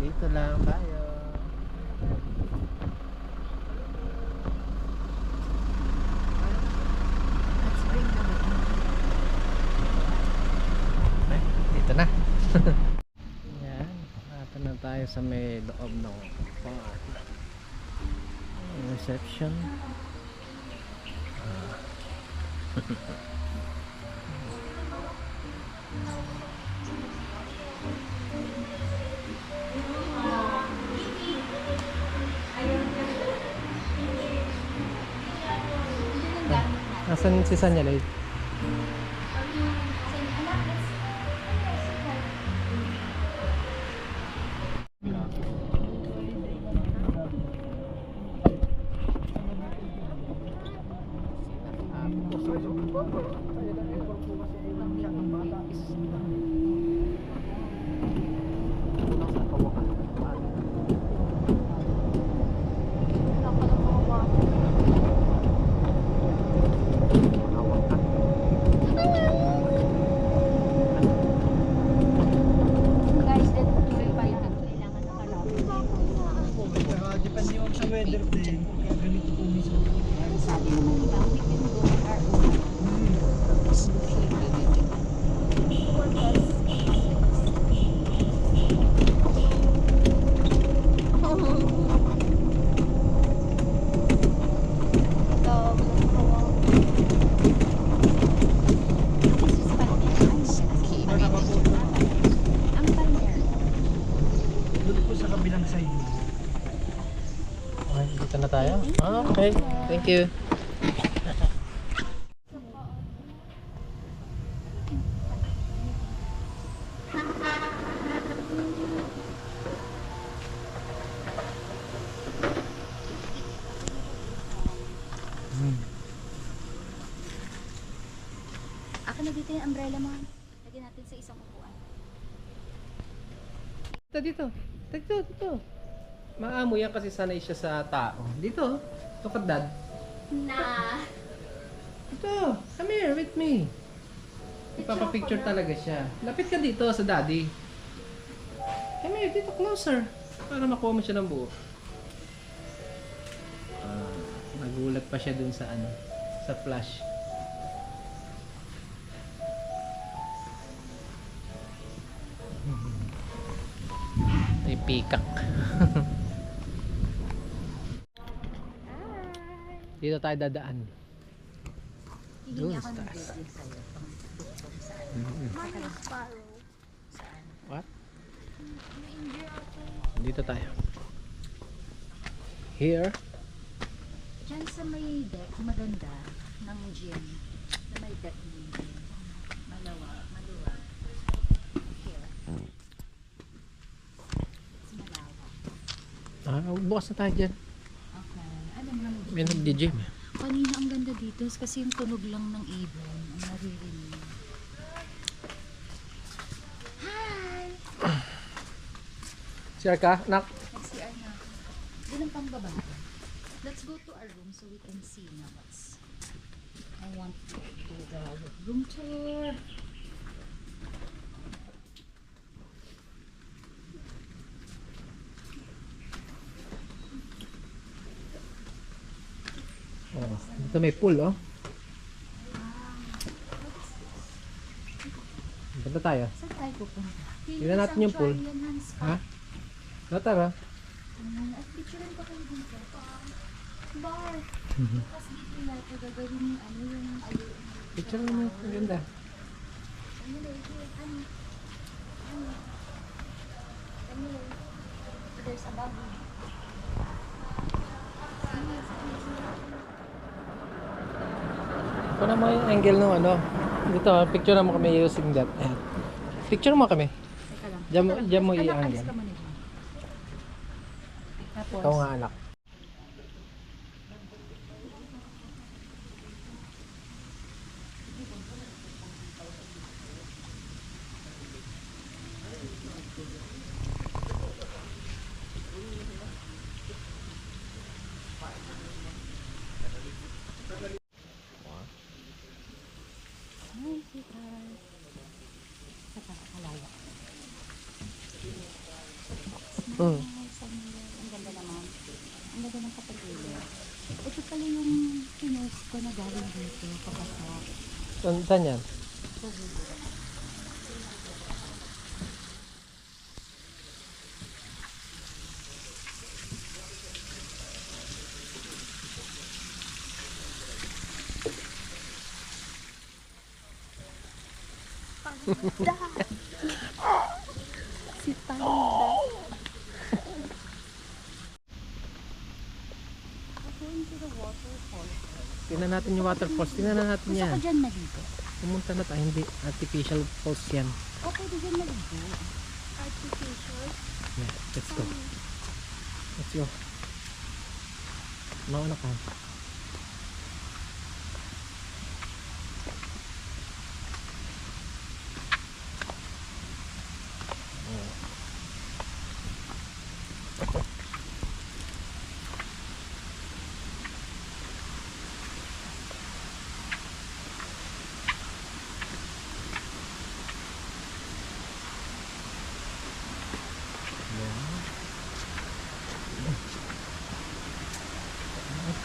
Dito lang tayo. Ay, dito na. Yan, nata na tayo sa may loob ng park. Reception. Nasaan si Sanyalay? Depende yung sa weather din. Kaya ganito po mismo. Sabi naman nila, we can go our own. Ang banner. Doon po sa kabilang side. Okay, dito na tayo. Okay, thank you. Akin na dito yung umbrella mo. Lagyan natin sa isang upuan. Dito. Dito. Maamo yan kasi sanay siya sa tao. Dito. Look at dad. Na. Ito. Come here with me. Ipapapicture talaga siya. Lapit ka dito sa daddy. Come here, dito closer. Para makuha mo siya ng buo. Nagulat pa siya dun sa ano. Sa flash. May pikak. Dito tayo dadaan. Doon sa taas. What? Dito tayo. Here. Diyan sa may deck, maganda ng gym. Sa may deck ng gym. Maluwag. Here. Mas malawak. Bukas na tayo dyan. Okay. Alam lang. May nag-gym. Kanina ang ganda dito kasi yung tunog lang ng ibon ang naririnig. Hi! Share ka, nak? Nag-CR na ako. Doon ang pambaba. Let's go to our room so we can see na what's... I want to do the room tour. Oh, dito may pool, oh. Punta tayo. Saan tayo pupunta? Tignan natin yung pool. Ha? Tara. At picturean ko kayo dito. Bar. Tapos dito na ito gagawin yung ano yung... Picture mo. Ang ganda. There's a baboy. Ito naman yung angle ng ano. Dito, picture mo kami using that. Ayan. Picture mo kami. Teka lang. Diyan mo Anak, i-angle. alis ka muna dyan. Tapos, Ikaw nga anak. Mm. Ang ganda naman. Ang ganda ng kapatid. Ito pala yung pinost ko na galing dito. Papasok. Saan yan? Sa Google. Si Panda. We're going to the waterfall. Tingnan natin yung waterfalls. Tingnan na natin Gusto yan. ko dyan maligo. Pumunta na tayo. Hindi. Artificial falls yan. O, pwede dyan maligo. Artificial? Yeah, let's go. Let's go. Mauna ka.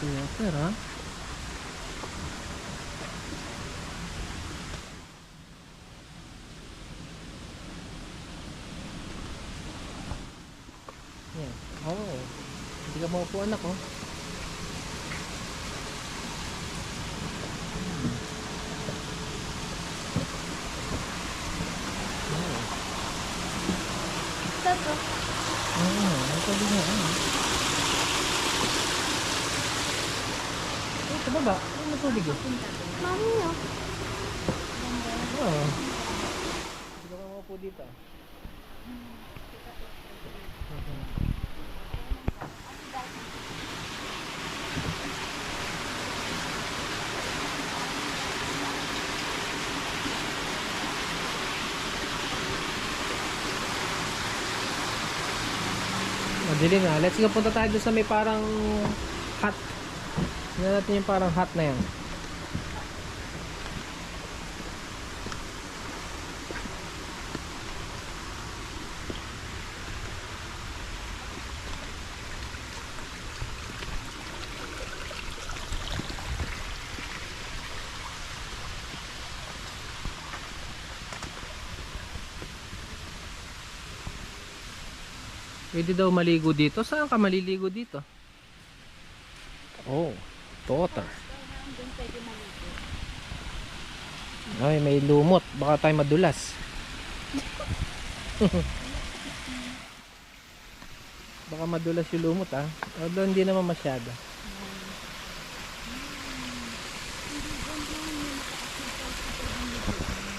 Water, ha? Yan. Oh. Hindi ka maupuan ako. Tato. Ang sabi nga. Sa baba. Ano matubig eh? Mami, no? Oo. Hindi ka maupo dito. Madilim na. Let's go, punta tayo doon sa may parang hut. Tingnan natin yung parang hut na yan. Pwede daw maligo dito. Saan ka maliligo dito? Oh, water. Doon pwede maligo. Ay, may lumot. Baka tayo madulas. Baka madulas yung lumot, ah. Although hindi naman masyado.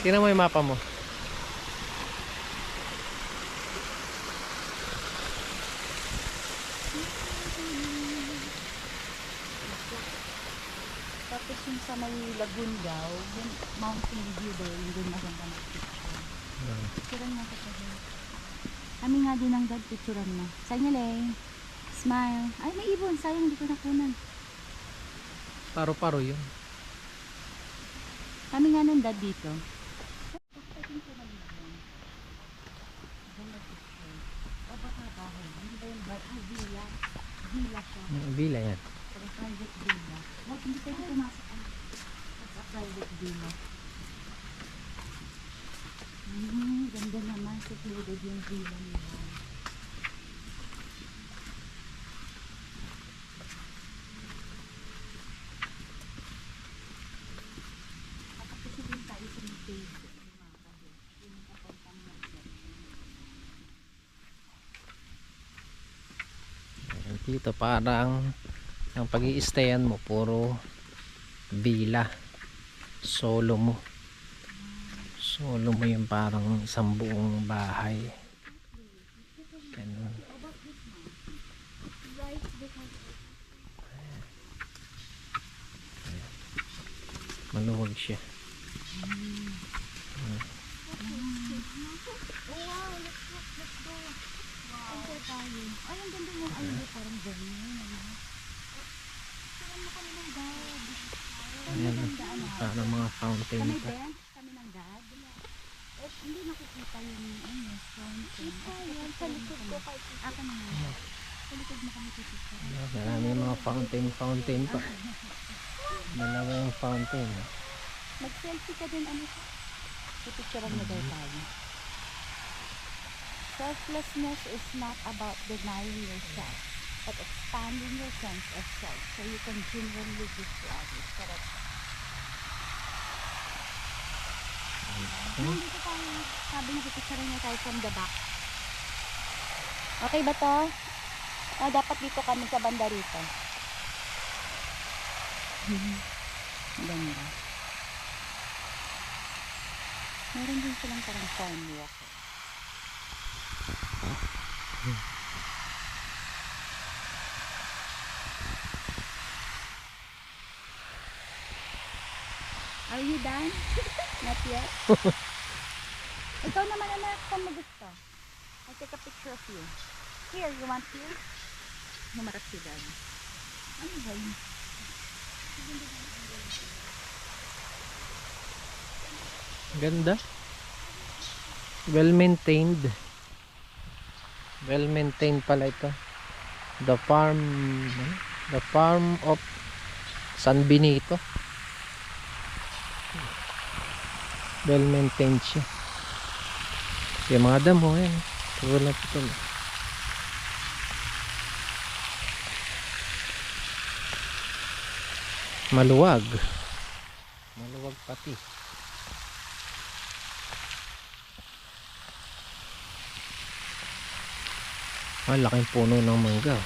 Tingnan mo yung mapa mo. Tapos yung sa may lagoon daw, yung mountain view daw, yung doon maganda na picture. Picturean mo ko sa doon. Kami nga din ang dad, picturean mo. Sanyale. Smile. Ay, may ibon. Sayang, hindi ko nakunan. Paro-paro yun. Kami nga nung dad dito. Villa siya. Villa yan. Pero private villa. Wag, hindi pwede pumasok ang sa private villa. Ganda naman. Secluded yung villa nila. Kasi din tayo sa may Facebook. Yung kapampang na. Dito parang ang pag-i-stayan mo puro villa. Solo mo yung parang isang buong bahay. Ganun. Maluwag siya. Ay, ang ganda yung ayun, parang gawin. Parang mo kami ng dad. Ayan, parang mga fountain Kami pa. din, kami ng dad. Eh, hindi nakikita yung fountain. Ayan, sa likod ko kay Ako naman. Sa likod mo kami pipicture. Marami mga fountain pa. Dalawa yung fountain. Mag-selfie ka din, ano? Pipicturean mo daw tayo. Selflessness is not about denying yourself, but expanding your sense of self so you can genuinely give to others. Correct. Nandito tayo. Sabi na pipicturean niya tayo from the back. Okay ba to? Dapat dito kami sa banda rito. Ganda. Meron din silang parang farm walk. Are you done? Not yet? Ikaw naman anak, saan mo gusto? I'll take a picture of you. Here, you want here? Humarap si Dad. Ano ba yun? Ganda. Well maintained. Well maintained pala ito. The farm of San Benito. Well maintained siya. Yung mga damo yan. Wala pa ito. Maluwag. Maluwag pati. Laking puno ng mangga.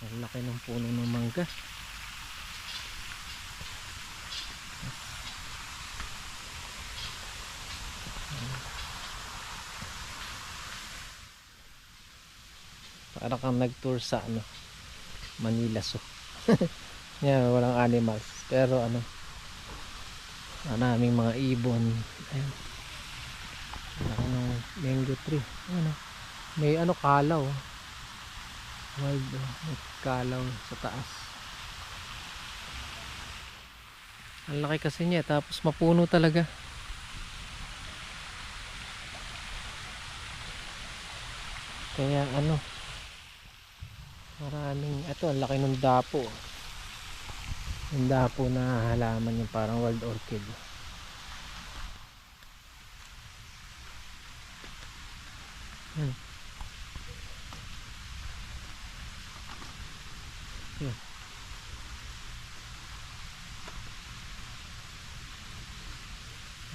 Ang laki ng puno ng mangga. Para kang nag-tour sa Manila Zoo. Yan, walang animals. Pero maraming mga ibon. Ayan. Mango tree. May kalaw. May kalaw sa taas. Ang laki kasi niya. Tapos mapuno talaga. Kaya maraming, ang laki ng dapo. Yung dapo na halaman yung parang wild orchid. Yan. Yan.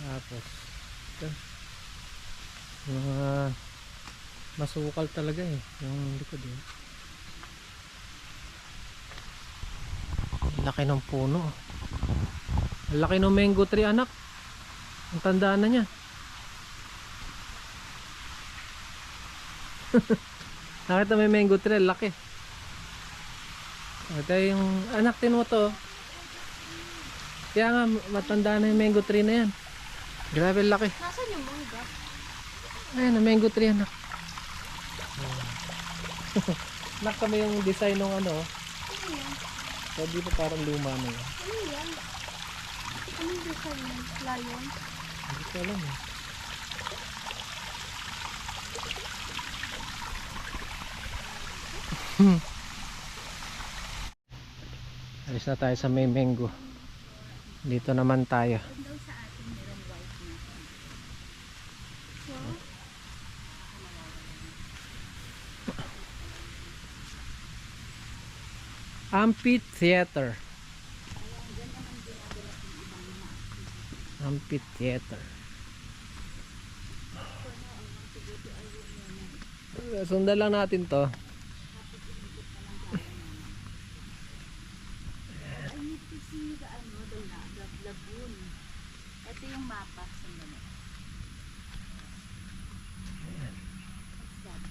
Tapos ito, mga masukal talaga yung likod laki ng puno. Ang laki ng mango tree anak. Ang tandaan na niya. Nakita may mango tree, laki. Ito yung anak din mo to. Kaya nga matanda na yung mango tree na yan. Grabe laki. Nasaan yung mangga? Ayan ang mango tree anak. Anak kami yung design ng so di pa parang luma na yan. Ano yan? Anong design yan? Lion? Hindi ko alam Alis na tayo sa may mango. Dito naman tayo. Daw sa atin merong white na. So, Amphitheater. Amphitheater. Sundan lang natin to. I need to see the lagoon. Ito yung mapa. Sandali. What's that?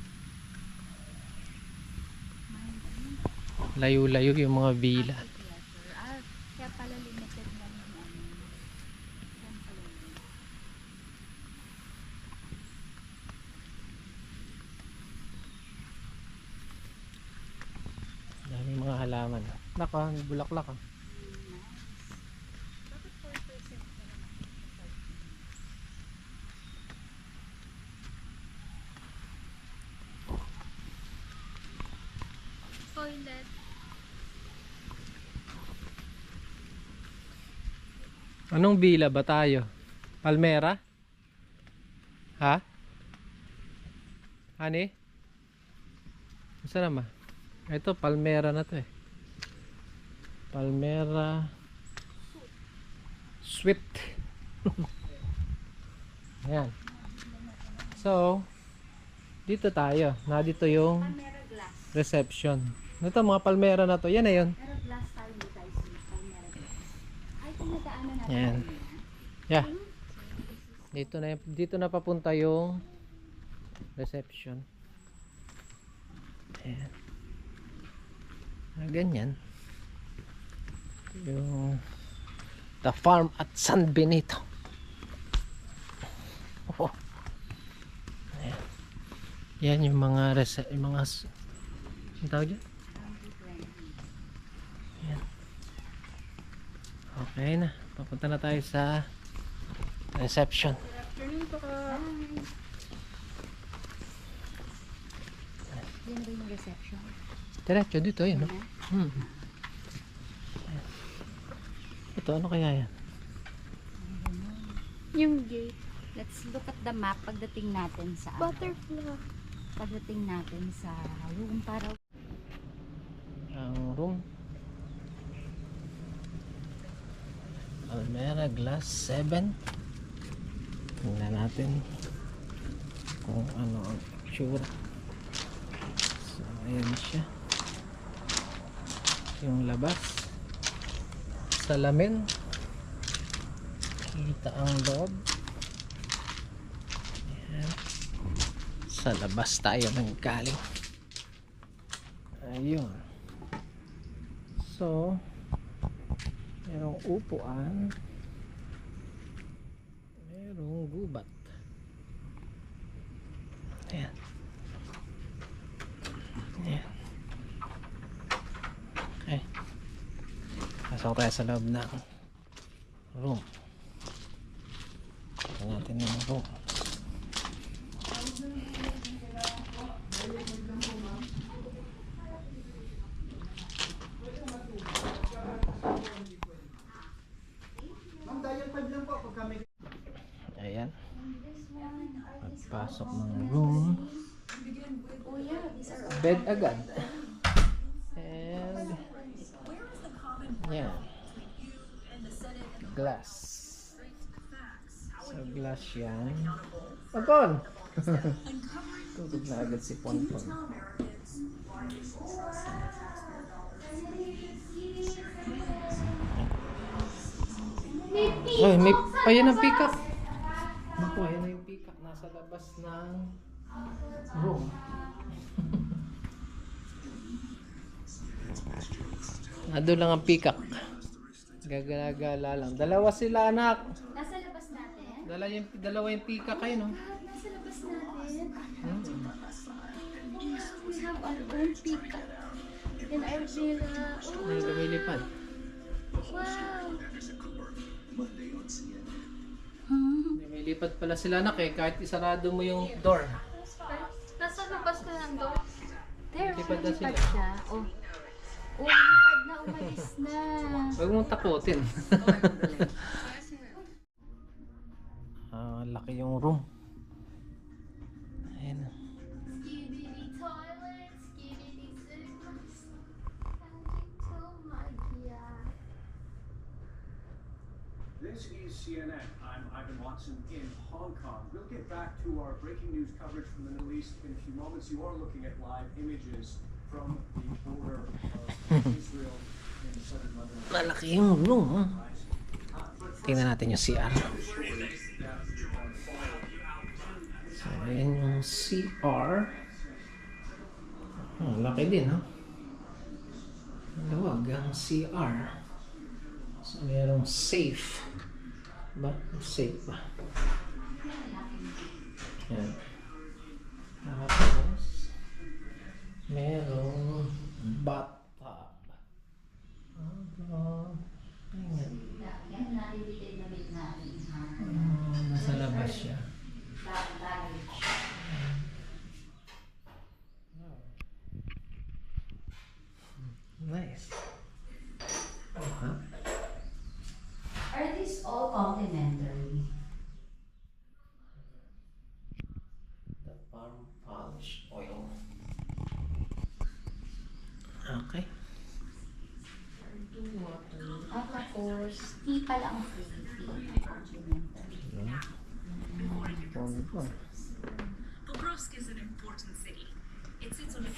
Layo-layo yung mga villa. Amphitheater. Kaya pala limited na yung Saan pala yun? Daming mga halaman. Naka, bulaklak . toilet. Anong villa ba tayo? Palmera? Ha? Hani? Saan naman? Ito, Palmera na to eh. Palmera Suite. Ayan. So, dito tayo. Dito yung Palmera glass. reception. Ito, mga Palmera na to. Yan na yun. Pero glass tayo dito tayo sa Palmera glass. Ay, pinadaanan natin. Ayan. Yeah. Dito na papunta yung reception. Ayan. Ganyan. Yung The Farm at San Benito. Oh. Ayan. Yan yung mga yung tawag dyan? Ayan. Okay na. Papunta na tayo sa reception. Yan ba yung reception? Diretso dito yun, no? Ito, ano kaya yan? Yung gate. Let's look at the map pagdating natin sa butterfly. Pagdating natin sa room para Ang room. Almera Glass 7. Tingnan natin kung ano ang itsura. So, ayan siya. Yung labas. Salamin. Kita ang loob. Ayan. Sa labas tayo nang galing. Ayun. So, merong upuan. Merong gubat. Ayan. Ayan. Okay. Pasok tayo sa loob ng room. Tignan natin yung room. Ayan. Pagpasok ng room. Bed agad. And yeah. Glass. So glass yan. Pagpon! Tutog na agad si Ponpon. Ay, may, ayan ang peacock. Naku, ayan na yung peacock. Nasa labas ng room. Nado lang ang peacock. Gagala lang. Dalawa sila, anak. nasa labas natin. Dalawa yung peacock kayo, no? Nasa labas natin. We have our own peacock in our villa. Ay, lumilipad. Wow! Lumilipad pala sila, anak eh. Kahit isarado mo yung door. Nasa labas ka ng door. There, Lipad na sila. lumipad siya. Oh. Oh, lumipad na, umalis na. Huwag mong takutin. Laki yung room. Ayan. Skibidi toilet, skibidi sickness. Oh my God. This is CNN. I'm Ivan Watson in Hong Kong. We'll get back to our breaking news coverage from the Middle East in a few moments. You are looking at live images from the border of Israel in southern Lebanon. Malaki yung room. Tingnan natin yung CR. So, ayan yung CR. Laki din, ha? Maluwag ang CR. So, mayroong safe. Ba? Safe ba? Ayan. Tapos, merong bathtub. Ayan. Nasa labas siya. much oil. Okay. At tapos, tea pala ang free tea. Complimentary. Wonderful. Pokrovsk is an important city. It sits on a